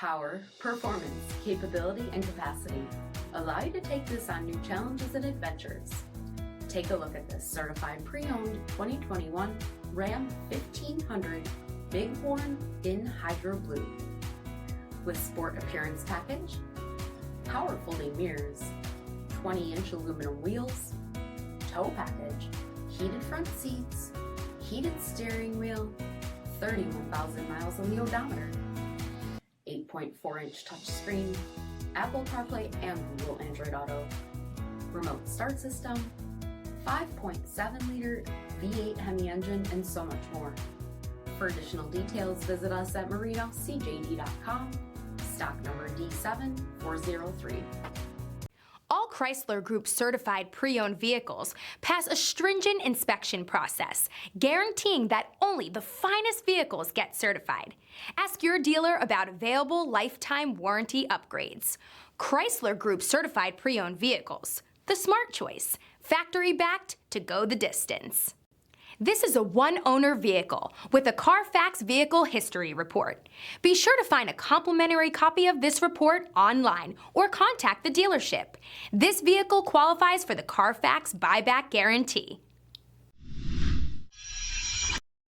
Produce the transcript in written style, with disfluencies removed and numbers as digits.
Power, performance, capability, and capacity allow you to take this on new challenges and adventures. Take a look at this certified pre-owned 2021 Ram 1500 Bighorn in Hydro Blue. With sport appearance package, power folding mirrors, 20-inch aluminum wheels, tow package, heated front seats, heated steering wheel, 31,000 miles on the odometer, 8.4-inch touchscreen, Apple CarPlay and Google Android Auto, remote start system, 5.7-liter V8 HEMI engine, and so much more. For additional details, visit us at marinocjd.com, stock number D7403. All Chrysler Group certified pre-owned vehicles pass a stringent inspection process, guaranteeing that only the finest vehicles get certified. Ask your dealer about available lifetime warranty upgrades. Chrysler Group certified pre-owned vehicles, the smart choice, factory backed to go the distance. This is a one-owner vehicle with a CARFAX Vehicle History Report. Be sure to find a complimentary copy of this report online or contact the dealership. This vehicle qualifies for the CARFAX buyback guarantee.